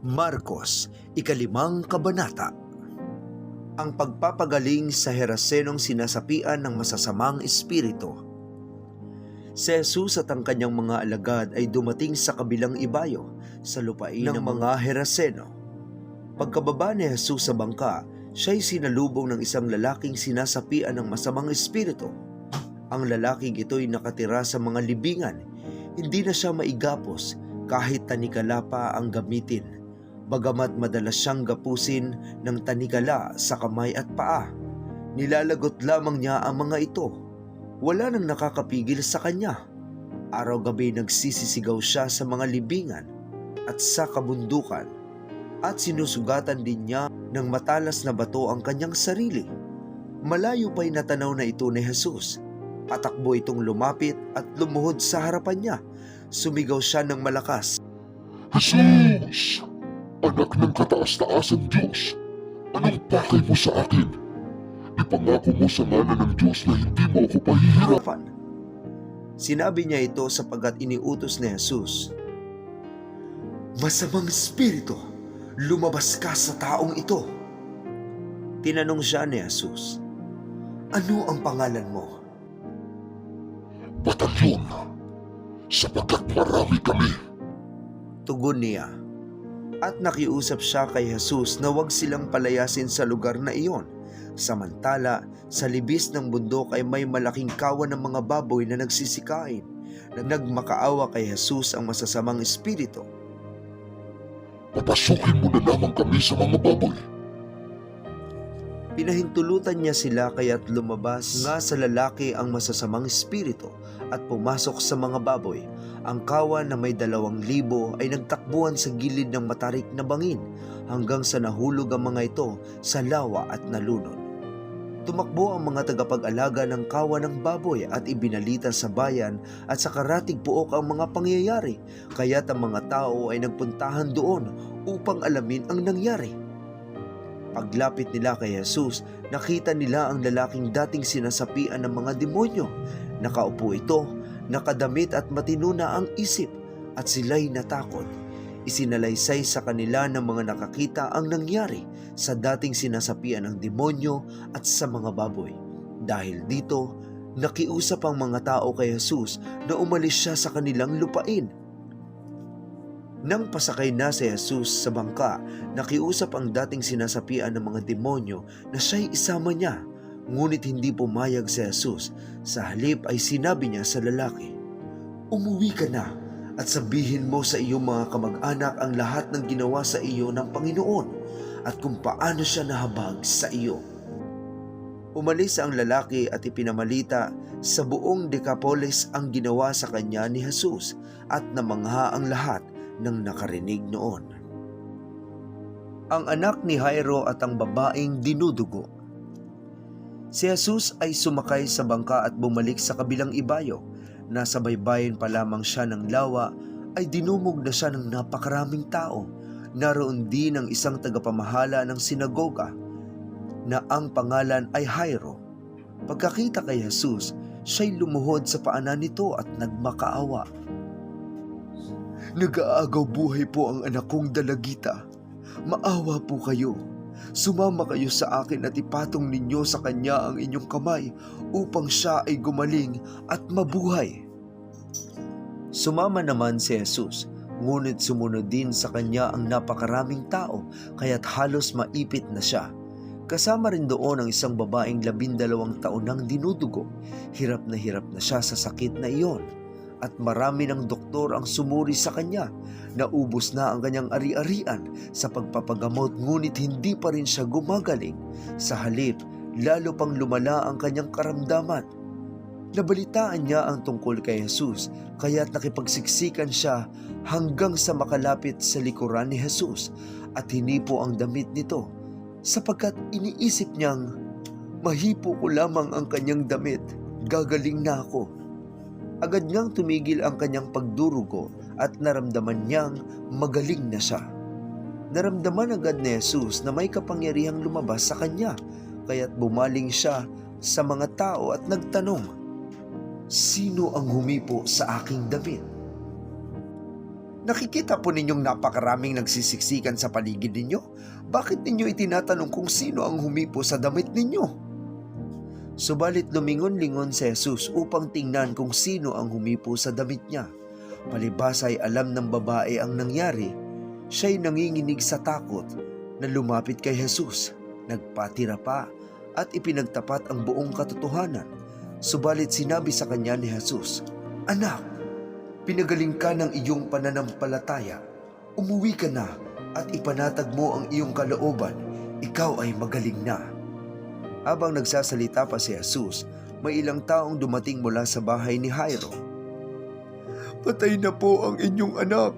Marcos, 5 kabanata. Ang pagpapagaling sa Herasenong sinasapian ng masasamang espiritu. Si Jesus at ang kanyang mga alagad ay dumating sa kabilang ibayo sa lupain ng mga Heraseno. Pagkababa ni Jesus sa bangka, siya'y sinalubong ng isang lalaking sinasapian ng masamang espiritu. Ang lalaking ito'y nakatira sa mga libingan. Hindi na siya maigapos kahit tanikala pa ang gamitin. Bagamat madalas siyang gapusin ng tanikala sa kamay at paa, nilalagot lamang niya ang mga ito. Wala nang nakakapigil sa kanya. Araw-gabi nagsisisigaw siya sa mga libingan at sa kabundukan, at sinusugatan din niya ng matalas na bato ang kanyang sarili. Malayo pa'y natanaw na ito ni Jesus. Patakbo itong lumapit at lumuhod sa harapan niya. Sumigaw siya ng malakas, Jesus! Anak ng kataas-taasang Diyos, anong pakay mo sa akin? Ipangako mo sa ngalan ng Diyos na hindi mo ako pahihirapan. Sinabi niya ito sapagkat iniutos ni Jesus. Masamang espiritu, lumabas ka sa taong ito. Tinanong siya ni Jesus, ano ang pangalan mo? Batalyon, sapagkat marami kami. Tugon niya. At nakiusap siya kay Jesus na huwag silang palayasin sa lugar na iyon. Samantala, sa libis ng bundok ay may malaking kawan ng mga baboy na nagsisikain. Nagmakaawa kay Jesus ang masasamang espiritu. Papasukin mo na lamang kami sa mga baboy. Pinahintulutan niya sila kaya't lumabas nga sa lalaki ang masasamang espiritu at pumasok sa mga baboy. Ang kawan na may 2,000 ay nagtakbuhan sa gilid ng matarik na bangin hanggang sa nahulog ang mga ito sa lawa at nalunod. Tumakbo ang mga tagapag-alaga ng kawan ng baboy at ibinalita sa bayan at sa karatig puok ang mga pangyayari, kaya't ang mga tao ay nagpuntahan doon upang alamin ang nangyari. Paglapit nila kay Jesus, nakita nila ang lalaking dating sinasapian ng mga demonyo. Nakaupo ito, nakadamit at matino na ang isip, at sila'y natakot. Isinalaysay sa kanila ng mga nakakita ang nangyari sa dating sinasapian ng demonyo at sa mga baboy. Dahil dito, nakiusap ang mga tao kay Jesus na umalis siya sa kanilang lupain. Nang pasakay na si Jesus sa bangka, nakiusap ang dating sinasapian ng mga demonyo na siya'y isama niya. Ngunit hindi pumayag si Jesus. Sa halip ay sinabi niya sa lalaki, umuwi ka na at sabihin mo sa iyong mga kamag-anak ang lahat ng ginawa sa iyo ng Panginoon at kung paano siya nahabag sa iyo. Umalis ang lalaki at ipinamalita sa buong Decapolis ang ginawa sa kanya ni Jesus at namangha ang lahat ng nakarinig noon. Ang anak ni Jairo at ang babaeng dinudugo. Si Jesus ay sumakay sa bangka at bumalik sa kabilang ibayo. Nasa baybayin pa lamang siya ng lawa ay dinumog na siya ng napakaraming tao. Naroon din ang isang tagapamahala ng sinagoga na ang pangalan ay Jairo. Pagkakita kay Jesus, siya'y lumuhod sa paanan nito at nagmakaawa. Nag-aagaw buhay po ang anak kong dalagita. Maawa po kayo. Sumama kayo sa akin at ipatong ninyo sa kanya ang inyong kamay upang siya ay gumaling at mabuhay. Sumama naman si Jesus, ngunit sumunod din sa kanya ang napakaraming tao kaya't halos maipit na siya. Kasama rin doon ang isang babaeng 12 taon nang dinudugo. Hirap na siya sa sakit na iyon. At marami ng doktor ang sumuri sa kanya. Naubos na ang kanyang ari-arian sa pagpapagamot ngunit hindi pa rin siya gumagaling. Sa halip, lalo pang lumala ang kanyang karamdaman. Nabalitaan niya ang tungkol kay Jesus kaya't nakipagsiksikan siya hanggang sa makalapit sa likuran ni Jesus at hinipo ang damit nito sapagkat iniisip niyang mahipo ko lamang ang kanyang damit, gagaling na ako. Agad niyang tumigil ang kanyang pagdurugo at naramdaman niyang magaling na siya. Naramdaman agad ni Jesus na may kapangyarihang lumabas sa kanya, kaya't bumaling siya sa mga tao at nagtanong, sino ang humipo sa aking damit? Nakikita po ninyong napakaraming nagsisiksikan sa paligid ninyo. Bakit ninyo itinatanong kung sino ang humipo sa damit ninyo? Subalit lumingon-lingon si Jesus upang tingnan kung sino ang humipo sa damit niya. Palibhas ay alam ng babae ang nangyari. Siya'y nanginginig sa takot na lumapit kay Jesus. Nagpatira pa at ipinagtapat ang buong katotohanan. Subalit sinabi sa kanya ni Jesus, "Anak, pinagaling ka ng iyong pananampalataya. Umuwi ka na at ipanatag mo ang iyong kalooban. Ikaw ay magaling na." Habang nagsasalita pa si Jesus, may ilang taong dumating mula sa bahay ni Jairo. "Patay na po ang inyong anak.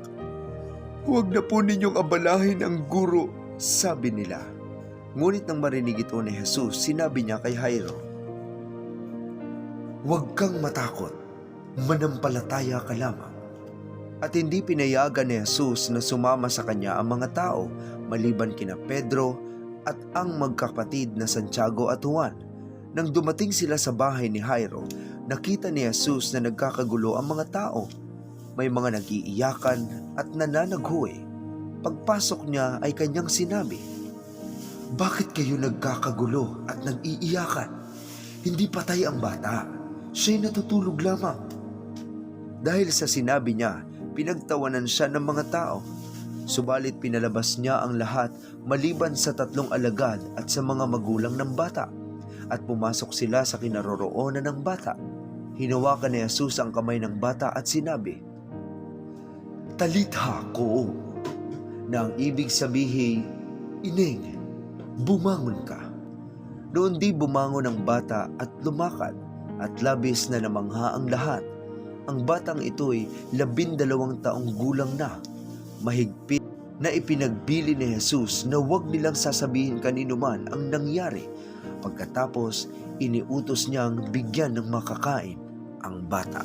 Huwag na po ninyong abalahin ang guro," sabi nila. Ngunit nang marinig ito ni Jesus, sinabi niya kay Jairo, "Huwag kang matakot. Manampalataya ka lamang." At hindi pinayagan ni Jesus na sumama sa kanya ang mga tao maliban kina Pedro at ang magkapatid na Santiago at Juan. Nang dumating sila sa bahay ni Jairo, nakita ni Jesus na nagkakagulo ang mga tao. May mga nag-iiyakan at nananaghoy. Pagpasok niya ay kanyang sinabi, "Bakit kayo nagkakagulo at nag-iiyakan? Hindi patay ang bata. Siya'y natutulog lamang." Dahil sa sinabi niya, pinagtawanan siya ng mga tao. Subalit pinalabas niya ang lahat maliban sa 3 alagad at sa mga magulang ng bata, at pumasok sila sa kinaroroonan ng bata. Hinawakan ni Jesus ang kamay ng bata at sinabi, "Talitha koum," na ang ibig sabihin, "Ining, bumangon ka." Noon di bumangon ang bata at lumakad, at labis na namangha ang lahat. Ang batang ito'y 12 taong gulang na. Mahigpit na ipinagbili ni Jesus na huwag nilang sasabihin kanino man ang nangyari. Pagkatapos, iniutos niyang bigyan ng makakain ang bata.